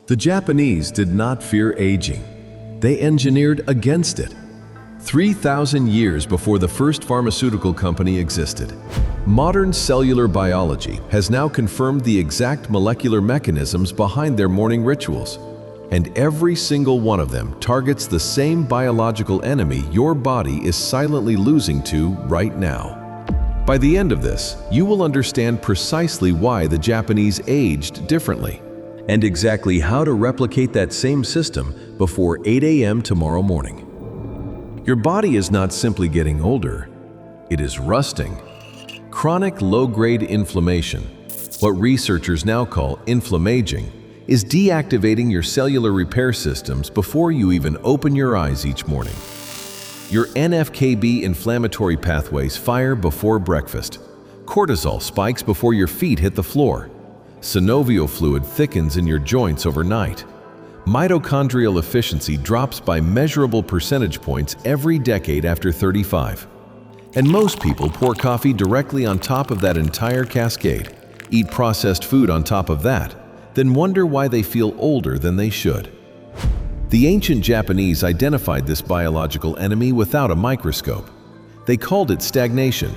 The Japanese did not fear aging. They engineered against it. 3,000 years before the first pharmaceutical company existed, modern cellular biology has now confirmed the exact molecular mechanisms behind their morning rituals. And every single one of them targets the same biological enemy your body is silently losing to right now. By the end of this, you will understand precisely why the Japanese aged differently, and exactly how to replicate that same system before 8 a.m. tomorrow morning. Your body is not simply getting older, it is rusting. Chronic low-grade inflammation, what researchers now call inflammaging, is deactivating your cellular repair systems before you even open your eyes each morning. Your NF-κB inflammatory pathways fire before breakfast. Cortisol spikes before your feet hit the floor. Synovial fluid thickens in your joints overnight. Mitochondrial efficiency drops by measurable percentage points every decade after 35. And most people pour coffee directly on top of that entire cascade, eat processed food on top of that, then wonder why they feel older than they should. The ancient Japanese identified this biological enemy without a microscope. They called it stagnation,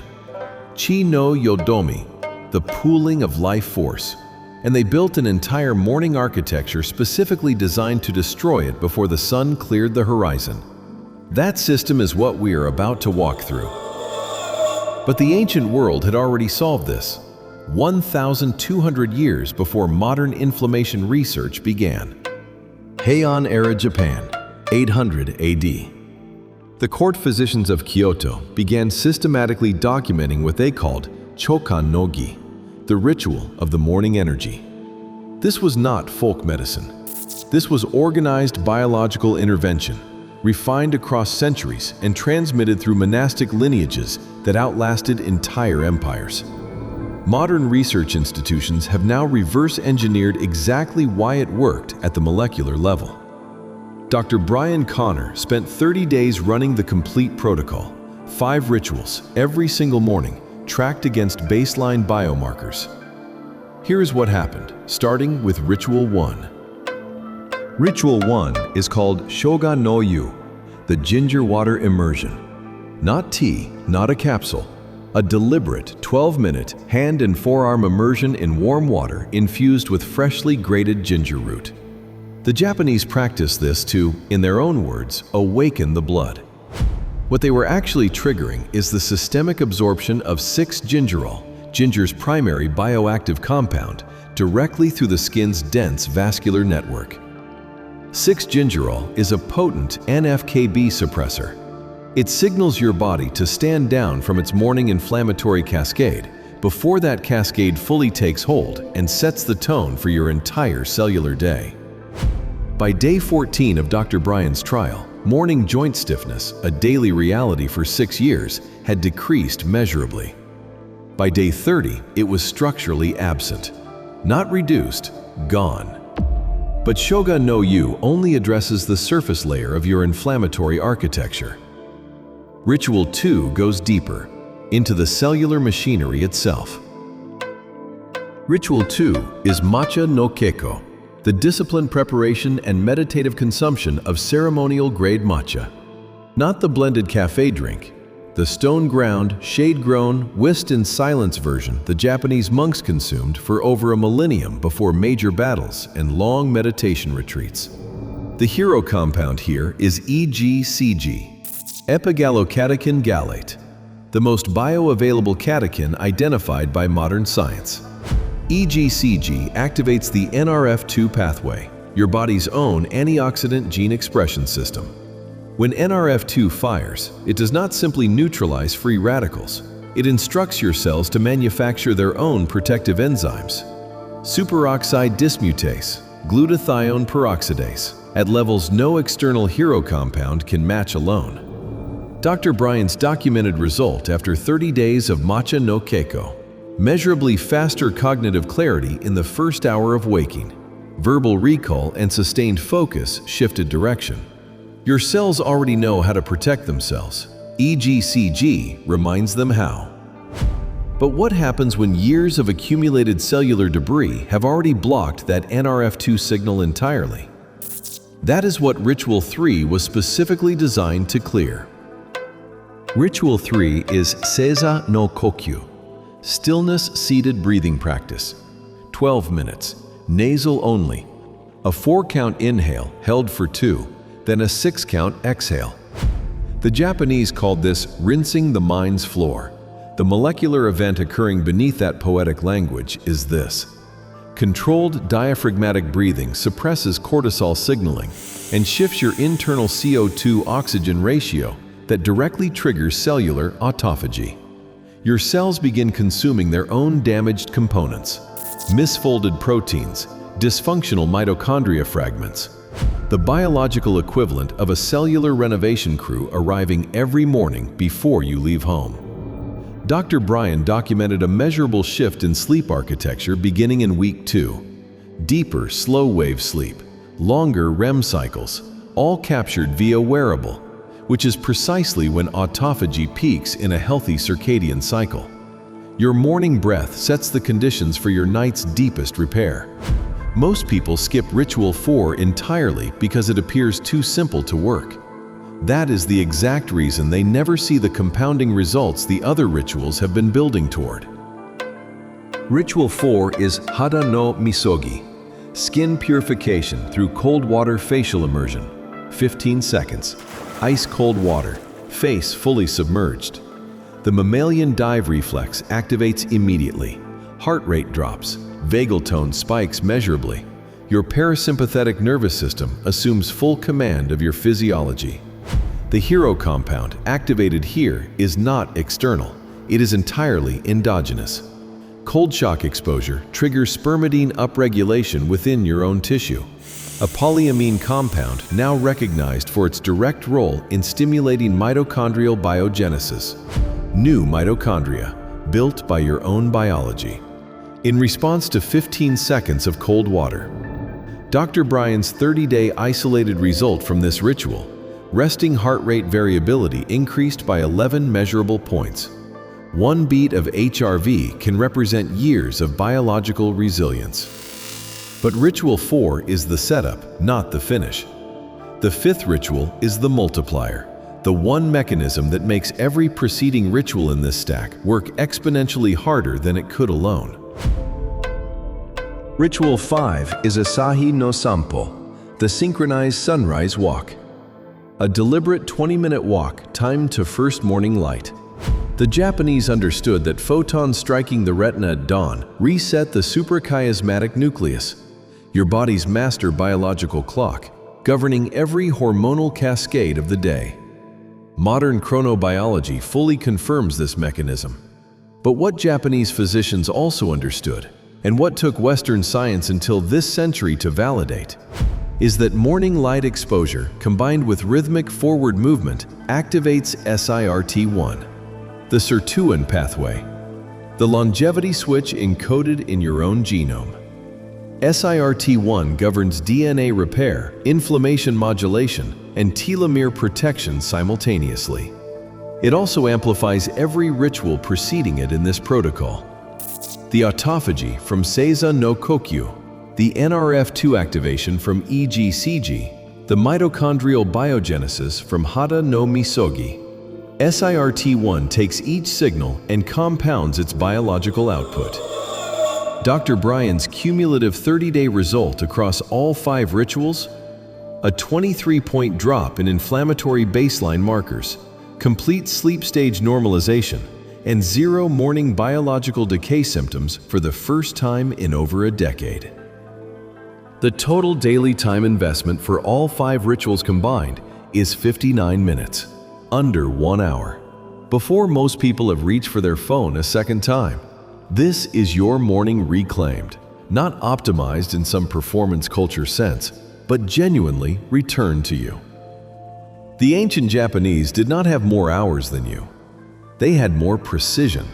chi no yodomi, the pooling of life force, and they built an entire morning architecture specifically designed to destroy it before the sun cleared the horizon. That system is what we are about to walk through. But the ancient world had already solved this, 1,200 years before modern inflammation research began. Heian era Japan, 800 AD. The court physicians of Kyoto began systematically documenting what they called chokan no gi, the ritual of the morning energy. This was not folk medicine. This was organized biological intervention, refined across centuries and transmitted through monastic lineages that outlasted entire empires. Modern research institutions have now reverse-engineered exactly why it worked at the molecular level. Dr. Brian Connor spent 30 days running the complete protocol, 5 rituals every single morning, tracked against baseline biomarkers. Here is what happened, starting with Ritual 1. Ritual 1 is called Shoga no Yu, the ginger water immersion. Not tea, not a capsule. A deliberate 12-minute hand and forearm immersion in warm water infused with freshly grated ginger root. The Japanese practiced this to, in their own words, awaken the blood. What they were actually triggering is the systemic absorption of 6-gingerol, ginger's primary bioactive compound, directly through the skin's dense vascular network. 6-gingerol is a potent NF-κB suppressor. It signals your body to stand down from its morning inflammatory cascade before that cascade fully takes hold and sets the tone for your entire cellular day. By day 14 of Dr. Bryan's trial, morning joint stiffness, a daily reality for 6 years, had decreased measurably. By day 30, it was structurally absent. Not reduced, gone. But Shoga no Yu only addresses the surface layer of your inflammatory architecture. Ritual 2 goes deeper, into the cellular machinery itself. Ritual 2 is Matcha no Keiko, the disciplined preparation and meditative consumption of ceremonial-grade matcha. Not the blended cafe drink, the stone-ground, shade-grown, whisked-in-silence version the Japanese monks consumed for over a millennium before major battles and long meditation retreats. The hero compound here is EGCG, epigallocatechin gallate, the most bioavailable catechin identified by modern science. EGCG activates the NRF2 pathway, your body's own antioxidant gene expression system. When NRF2 fires, it does not simply neutralize free radicals. It instructs your cells to manufacture their own protective enzymes. Superoxide dismutase, glutathione peroxidase, at levels no external hero compound can match alone. Dr. Bryan's documented result after 30 days of Matcha no Keiko: measurably faster cognitive clarity in the first hour of waking. Verbal recall and sustained focus shifted direction. Your cells already know how to protect themselves. EGCG reminds them how. But what happens when years of accumulated cellular debris have already blocked that NRF2 signal entirely? That is what Ritual 3 was specifically designed to clear. Ritual 3 is Seiza no Kokyu, stillness-seated breathing practice. 12 minutes, nasal only. A 4-count inhale held for 2, then a 6-count exhale. The Japanese called this rinsing the mind's floor. The molecular event occurring beneath that poetic language is this. Controlled diaphragmatic breathing suppresses cortisol signaling and shifts your internal CO2-oxygen ratio that directly triggers cellular autophagy. Your cells begin consuming their own damaged components, misfolded proteins, dysfunctional mitochondria fragments. The biological equivalent of a cellular renovation crew arriving every morning before you leave home. Dr. Bryan documented a measurable shift in sleep architecture beginning in week 2. Deeper, slow-wave sleep, longer REM cycles, all captured via wearable, which is precisely when autophagy peaks in a healthy circadian cycle. Your morning breath sets the conditions for your night's deepest repair. Most people skip Ritual 4 entirely because it appears too simple to work. That is the exact reason they never see the compounding results the other rituals have been building toward. Ritual 4 is Hada no Misogi, skin purification through cold water facial immersion, 15 seconds, ice cold water, face fully submerged. The mammalian dive reflex activates immediately. Heart rate drops, vagal tone spikes measurably. Your parasympathetic nervous system assumes full command of your physiology. The hero compound activated here is not external, it is entirely endogenous. Cold shock exposure triggers spermidine upregulation within your own tissue, a polyamine compound now recognized for its direct role in stimulating mitochondrial biogenesis. New mitochondria, built by your own biology. In response to 15 seconds of cold water. Dr. Bryan's 30-day isolated result from this ritual, resting heart rate variability increased by 11 measurable points. 1 beat of HRV can represent years of biological resilience. But Ritual 4 is the setup, not the finish. The 5th ritual is the multiplier, the one mechanism that makes every preceding ritual in this stack work exponentially harder than it could alone. Ritual 5 is Asahi no Sampo, the synchronized sunrise walk. A deliberate 20-minute walk timed to first morning light. The Japanese understood that photons striking the retina at dawn reset the suprachiasmatic nucleus, your body's master biological clock, governing every hormonal cascade of the day. Modern chronobiology fully confirms this mechanism. But what Japanese physicians also understood, and what took Western science until this century to validate, is that morning light exposure combined with rhythmic forward movement activates SIRT1, the sirtuin pathway, the longevity switch encoded in your own genome. SIRT1 governs DNA repair, inflammation modulation, and telomere protection simultaneously. It also amplifies every ritual preceding it in this protocol. The autophagy from Seiza no Kokyu, the NRF2 activation from EGCG, the mitochondrial biogenesis from Hada no Misogi. SIRT1 takes each signal and compounds its biological output. Dr. Bryan's cumulative 30-day result across all 5 rituals? A 23-point drop in inflammatory baseline markers, complete sleep stage normalization, and 0 morning biological decay symptoms for the first time in over a decade. The total daily time investment for all 5 rituals combined is 59 minutes, under 1 hour, before most people have reached for their phone a second time. This is your morning reclaimed, not optimized in some performance culture sense, but genuinely returned to you. The ancient Japanese did not have more hours than you. They had more precision.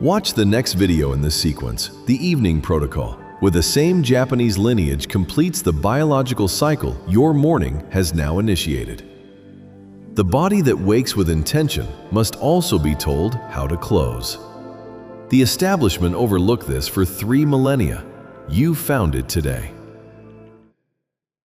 Watch the next video in this sequence, the evening protocol, where the same Japanese lineage completes the biological cycle your morning has now initiated. The body that wakes with intention must also be told how to close. The establishment overlooked this for 3 millennia. You found it today.